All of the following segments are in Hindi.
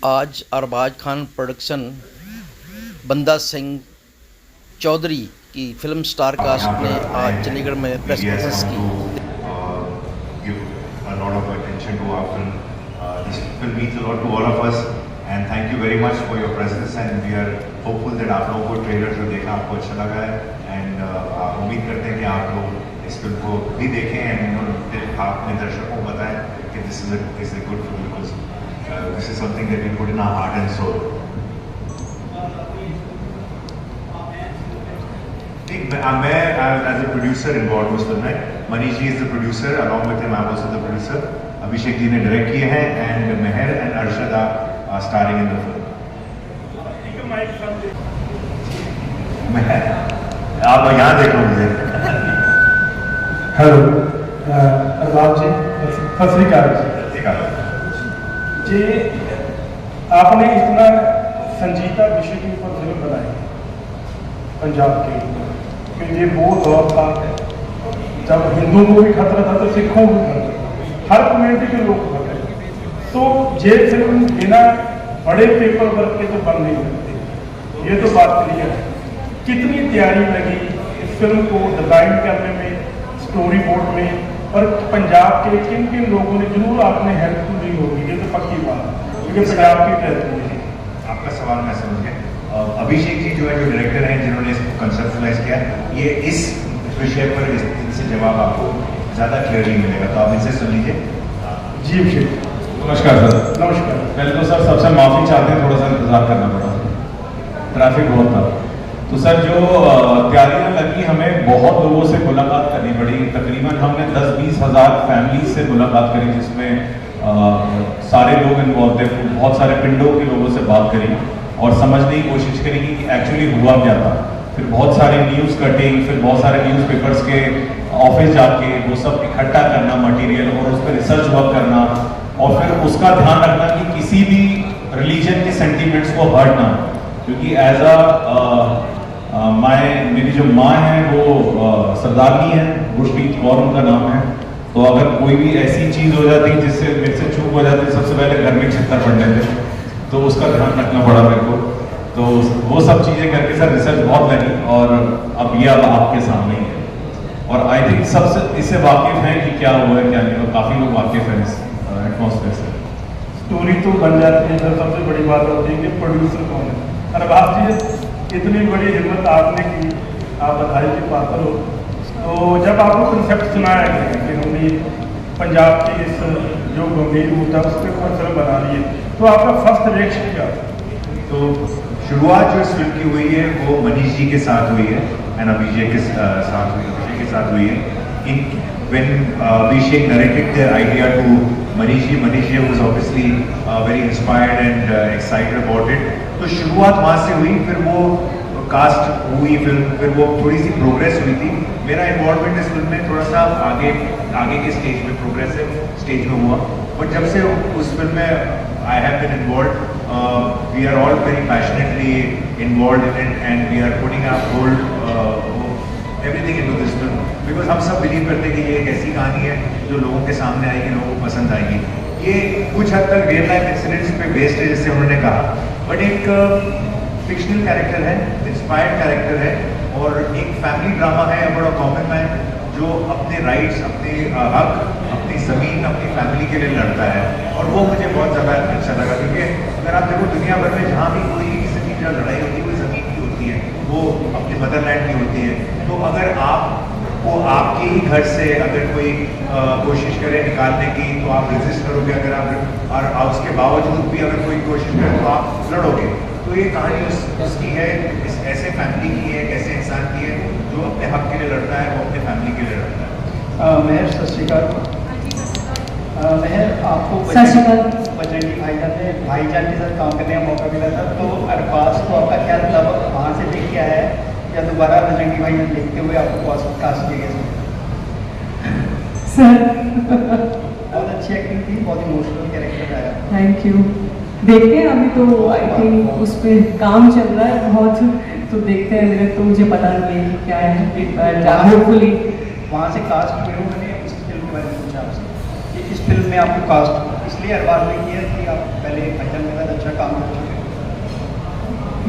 आज अरबाज खान प्रोडक्शन बंदा सिंह चौधरी की फिल्म स्टार कास्ट ने आज चंडीगढ़ में प्रेस कॉन्फ्रेंस की। Give a lot of attention to our film. This film means a lot to all of us, and thank you very much for your presence. And we are hopeful that आप लोगों को ट्रेलर जो देखा आपको अच्छा लगा है, and उम्मीद करते हैं कि आप लोग इस फिल्म को भी देखें and अपने दर्शकों को बताएं कि this is a good film because this is something that we put in our heart and soul. मैं as a producer involved उस फिल्म में. Manish ji is the producer, along with him I'm also the producer. Abhishek ji ने डायरेक्ट किए हैं and Mehar and Arshad are starring in the film. आप यहाँ देखो मुझे. हेलो अरबाज जी, सत श्री अकाल जी। आपने इतना संजीदा विषय के ऊपर फिल्म बनाई पंजाब के, कि ये वो दौर था जब हिंदुओं को भी खतरा था तो सिखों को भी खतरा, हर कम्युनिटी के लोग खतरे। तो ये फिल्म बिना बड़े पेपर वर्क के तो बन नहीं सकती, ये तो बात क्लियर है। कितनी तैयारी लगी इस फिल्म को डिज़ाइन करने में, स्टोरी बोर्ड में, और पंजाब के किन किन लोगों ने जरूर आपने हेल्प तो दी होगी, ये तो पक्की बात है, क्योंकि पंजाब की ट्रेजेडी है। आपका सवाल मैं समझ गया। अभिषेक जी जो है, जो डायरेक्टर हैं, जिन्होंने इसको कंसेप्चुलाइज किया, ये इस विषय पर इनसे जवाब आपको ज़्यादा क्लियरली मिलेगा, तो आप इनसे सुन लीजिए। जी अभिषेक। नमस्कार सर। नमस्कार। पहले तो सर सबसे माफ़ी चाहते हैं, थोड़ा सा इंतज़ार करना पड़ा, ट्रैफिक बहुत था। तो सर जो तैयारियां लगी, हमें बहुत लोगों से मुलाकात करनी पड़ी। तकरीबन हमने 10-20 हज़ार फैमिली से मुलाकात करी, जिसमें सारे लोग इन्वॉल्व थे। बहुत सारे पिंडों के लोगों से बात करी और समझने की कोशिश करी कि एक्चुअली हुआ क्या था। फिर बहुत सारे न्यूज़ कटिंग, फिर बहुत सारे न्यूज़पेपर्स के ऑफिस जाके वो सब इकट्ठा करना मटीरियल, और उस पर रिसर्च वर्क करना, और फिर उसका ध्यान रखना कि किसी भी रिलीजन के सेंटिमेंट्स को हर्ट ना, क्योंकि एज मेरी जो माँ है वो सरदारनी है, गुरप्रीत कौर उनका नाम है। तो अगर कोई भी ऐसी चीज़ हो जाती जिससे मेरे से चूक हो जाती, सबसे पहले घर में छितर पड़ने थे, तो उसका ध्यान रखना पड़ा मेरे को। तो वो सब चीज़ें करके सर रिसर्च बहुत लगी, और अब ये अब आपके सामने ही है। और आई थिंक सबसे इससे वाकिफ़ हैं कि क्या हुआ है क्या नहीं हुआ, काफ़ी लोग वाकिफ़ हैं इस एटमॉस्फेयर से। स्टोरी तो बन जाती है, सबसे बड़ी बात होती है कि प्रोड्यूसर कौन है। अरबाज जी, इतनी बड़ी हिम्मत आपने की, आप बधाई के पात्र हो। तो जब आपको कंसेप्ट सुनाया गया कि हमने पंजाब की इस जो गंभीर मुद्दा उस पर कोई फिल्म बना रही है, तो आपका फर्स्ट रिएक्शन क्या था? तो शुरुआत जो इस फिल्म की हुई है वो मनीष जी के साथ हुई है एंड अभिषेक के साथ हुई है। When Abhishek narrated the idea to Manish ji was obviously very inspired and excited about it. तो शुरुआत वहाँ से हुई, फिर वो कास्ट हुई फिल्म, फिर वो थोड़ी सी प्रोग्रेस हुई थी। मेरा इन्वॉल्वमेंट इस फिल्म में थोड़ा सा आगे के स्टेज में, प्रोग्रेसिव स्टेज में हुआ। बट जब से उस फिल्म में I have been involve, we are all very passionately involve in it and we are putting our whole everything into this film, because हम सब बिलीव करते हैं कि ये एक ऐसी कहानी है जो लोगों के सामने आएगी, लोगों को पसंद आएगी। ये कुछ हद तक रियल लाइफ इंसिडेंट्स पे बेस्ड है, जैसे उन्होंने कहा, बट एक फिक्शनल कैरेक्टर है, इंस्पायर्ड कैरेक्टर है, और एक फैमिली ड्रामा है बड़ा कॉमन मैन जो अपने राइट्स, अपने हक, अपनी ज़मीन, अपनी फैमिली के लिए लड़ता है। और वो मुझे बहुत ज़्यादा अच्छा लगा, क्योंकि अगर आप देखो दुनिया भर में जहाँ भी कोई किसी की लड़ाई होती है, कोई ज़मीन की होती है, वो अपने मदरलैंड की होती है। तो अगर आपको आपके ही घर से अगर कोई कोशिश करे निकालने की, तो आप रेजिस्ट करोगे। अगर आप और उसके बावजूद भी अगर कोई कोशिश करे तो आप लड़ोगे। तो ये कहानी उसकी है, इस ऐसे फैमिली की है, एक ऐसे इंसान की है जो अपने हक के लिए लड़ता है, वो अपने फैमिली के लिए लड़ता है। मेहर, सत श्री अकाल। मेहर, आपको बजरंगी भाईजान के साथ काम करने का मौका मिला था, तो अरबाज को आपका क्या मतलब वहाँ से देख के आया है, या दोबारा बजरंगी भाईजान देखते हुए आपको कास्ट किया गया? सर बहुत अच्छी एक्टिंग थी, बहुत इमोशनल कैरेक्टर आया। Thank you. देखते हैं, अभी तो आई थिंक उस पर काम चल रहा है बहुत, तो देखते हैं। मेरे तो मुझे पता नहीं है कि क्या है, होपफुली वहाँ से कास्ट हुए, मैंने इस फिल्म के बारे में पूछा आपसे इस फिल्म में आपको कास्ट इसलिए अरबाज ने किया कि आप पहले पंजाब में बहुत अच्छा काम कर चुके हैं?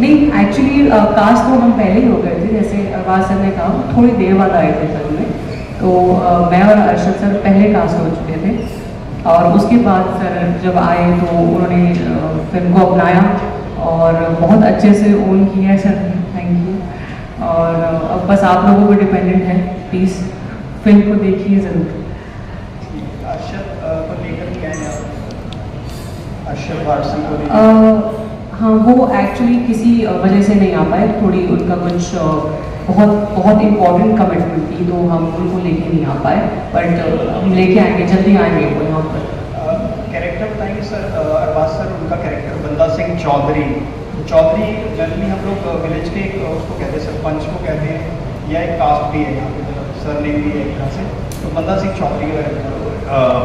नहीं, एक्चुअली कास्ट तो हम पहले ही हो गए थे, जैसे अरबाज सर ने कहा थोड़ी देर बाद आए थे फिल्म में, तो मैं और अरशद सर पहले कास्ट हो चुके थे और उसके बाद सर जब आए तो उन्होंने फिल्म को अपनाया और बहुत अच्छे से ओन किया है सर, थैंक यू। और अब बस आप लोगों पर डिपेंडेंट है, प्लीज़ फिल्म को देखिए ज़रूर। अरशद को लेकर क्या है आप? अरशद वारसी को लेकर हाँ, वो एक्चुअली किसी वजह से नहीं आ पाए, थोड़ी उनका कुछ बहुत इम्पोर्टेंट कमिटमेंट थी तो हम उनको लेके नहीं आ पाए, बट हम लेके आएंगे, जल्दी आएंगे वो यहाँ पर। कैरेक्टर बताएंगे सर, अरबाज सर उनका कैरेक्टर बंदा सिंह चौधरी। चौधरी जनरली हम लोग विलेज के उसको कहते हैं, सरपंच को कहते हैं या एक कास्ट भी है यहाँ पे, सर नेम भी है एक तरह से, तो बंदा सिंह चौधरी के बारे में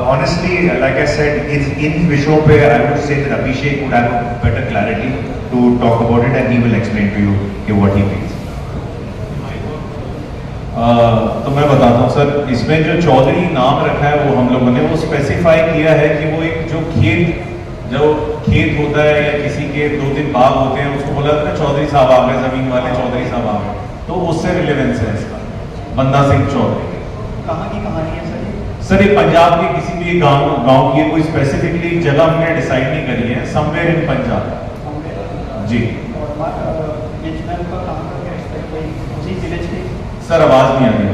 Honestly, like I said, it's in विषयों पे I would say that Abhishek would have a better clarity to talk about it and he will explain to you what he feels. तो मैं बताता हूँ सर, इसमें जो चौधरी नाम रखा है वो हम लोगों ने वो स्पेसिफाई किया है कि वो एक जो खेत होता है या किसी के 2-3 बाग होते हैं, उसको बोला जाता है चौधरी साहब आ गए, जमीन वाले चौधरी साहब आ गए, तो उससे रिलेवेंस है इसका बंदा सिंह चौधरी। कहाँ की कहानी है सर? सर ये पंजाब के किसी भी गांव की है, कोई स्पेसिफिकली जगह हमने डिसाइड नहीं करी है, समवेयर इन पंजाब जी। ये चुनाव का कहाँ का कैरेक्टर उसी विलेज के? सर आवाज नहीं आ रही।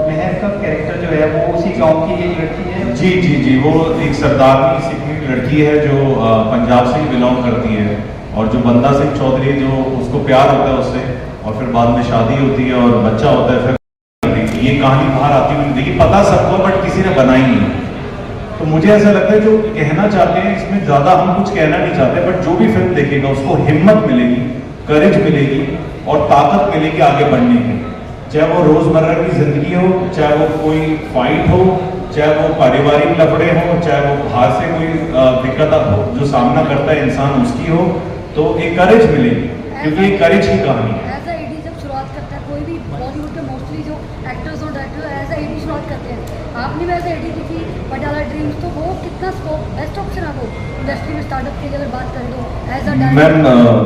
मेहर का कैरेक्टर जो है वो उसी गांव की एक लड़की है? जी जी जी, वो एक सरदारनी सिखनी लड़की है जो पंजाब से ही बिलोंग करती है, और जो बंदा सिंह चौधरी जो उसको प्यार होता है उससे और फिर बाद में शादी होती है और बच्चा होता है, फिर ये कहानी बाहर आती हुई देखिए, पता सबको बट किसी ने बनाई नहीं। तो मुझे ऐसा लगता है जो कहना चाहते हैं इसमें ज्यादा हम कुछ कहना नहीं चाहते, बट जो भी फिल्म देखेगा उसको हिम्मत मिलेगी, करेज मिलेगी और ताकत मिलेगी आगे बढ़ने की, चाहे वो रोजमर्रा की जिंदगी हो, चाहे वो कोई फाइट हो, चाहे वो पारिवारिक लफड़े हो, चाहे वो बाहर से कोई दिक्कत हो जो सामना करता है इंसान उसकी हो, तो एक करेज मिलेगी क्योंकि एक करेज की कहानी है। एज एडी जब शुरुआत करता है कोई भी बॉलीवुड के मोस्टली जो एक्टर्स और डायरेक्टर एज एडी शुरुआत करते हैं, आपने भी एज एडी की थी पटियाला ड्रीम्स, तो वो कितना स्कोप बेस्ट ऑप्शन है वो इंडस्ट्री में स्टार्टअप की अगर बात करें तो एज अ मैम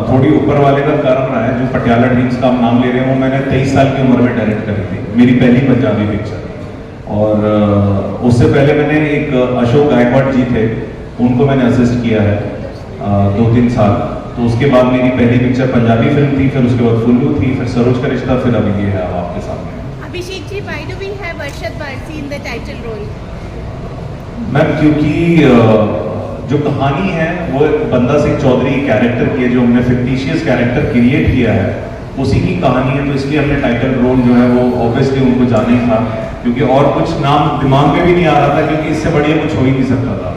थोड़ी ऊपर वाले का कारण रहा है, जो पटियाला ड्रीम्स का हम नाम ले रहे हैं वो मैंने 23 साल की उम्र में डायरेक्ट करी थी, मेरी पहली पंजाबी पिक्चर। और उससे पहले मैंने एक अशोक गायकवाड़ जी थे, उनको मैंने असिस्ट किया है 2-3 साल, तो उसके बाद मेरी पहली पिक्चर पंजाबी फिल्म थी, फिर उसके बाद फुल्लू थी, फिर सरोज का रिश्ता, फिर अभी ये है आपके सामने। Abhishek ji, why do we have Arshad Varsi in the title role? Ma'am क्योंकि जो कहानी है वो बंदा सिंह चौधरी कैरेक्टर की है, जो हमने फिक्टिशियस कैरेक्टर क्रिएट किया है उसी की कहानी है, तो इसलिए हमने टाइटल रोल जो है वो ऑब्वियसली उनको जाना ही था, क्योंकि और कुछ नाम दिमाग में भी नहीं आ रहा था, क्योंकि इससे बढ़िया कुछ हो ही नहीं सकता था।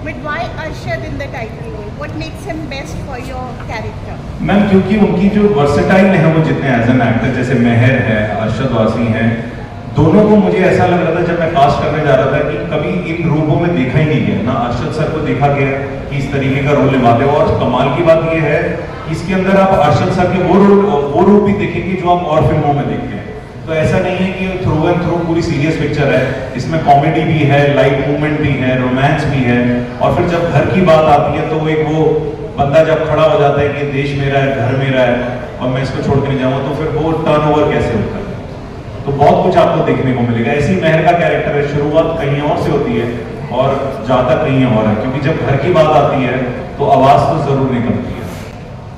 But why Arshad in the title role? What makes him best for your character? Ma'am क्योंकि उनकी जो वर्सेटाइल है वो जितने एज एन एक्टर, जैसे मेहर है, अरशद वासी हैं, दोनों को मुझे ऐसा लग रहा था जब मैं कास्ट करने जा रहा था कि कभी इन रूपों में देखा ही नहीं गया ना। अरशद सर को देखा गया कि इस तरीके का रोल निभाते हो, और कमाल की बात यह है कि इसके अंदर आप अरशद सर के वो रूप भी देखेंगे जो आप और फिल्मों में देखते हैं। तो ऐसा नहीं है कि थ्रू एंड थ्रू पूरी सीरियस पिक्चर है, इसमें कॉमेडी भी है, लाइट मूवमेंट भी है, रोमांस भी है, और फिर जब घर की बात आती है तो एक वो बंदा जब खड़ा हो जाता है कि देश मेरा है, घर मेरा है और मैं इसको छोड़ के नहीं जाऊंगा, तो फिर वो टर्नओवर कैसे होता है। तो बहुत कुछ आपको देखने को मिलेगा। ऐसी मेहर का कैरेक्टर है, शुरुआत कहीं और से होती है और जाता कहीं और है, क्योंकि जब घर की बात आती है तो आवाज तो जरूर निकलती है।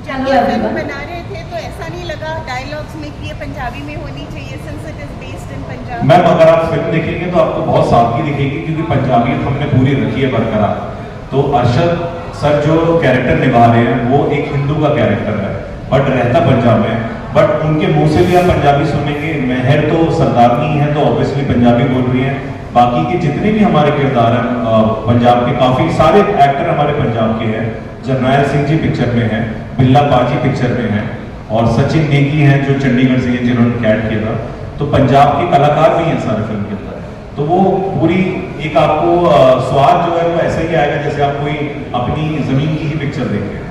जब ये फिल्म बना रहे थे तो ऐसा नहीं लगा डायलॉग्स में कि ये पंजाबी में होनी चाहिए since it is based in Punjab? Ma'am अगर आप फिल्म देखेंगे तो आपको बहुत सादगी दिखेगी, क्योंकि पंजाबियत हमने पूरी रखी है बरकरार। तो अरशद सर जो कैरेक्टर निभा रहे हैं वो एक हिंदू का कैरेक्टर है बट रहता पंजाब में, बट उनके मुंह से भी आप पंजाबी सुनेंगे। मेहर तो सरदारनी है तो ऑब्वियसली पंजाबी बोल रही हैं, बाकी के जितने भी हमारे किरदार हैं पंजाब के, काफी सारे एक्टर हमारे पंजाब के हैं। जरनैल सिंह जी पिक्चर में हैं, बिल्ला पाजी पिक्चर में हैं, और सचिन नेगी हैं जो चंडीगढ़ से हैं जिन्होंने कैट किया था। तो पंजाब के कलाकार भी हैं सारे फिल्म के अंदर, तो वो पूरी एक आपको स्वाद जो है वो ऐसे ही आएगा जैसे आप कोई अपनी जमीन की ही पिक्चर देखें।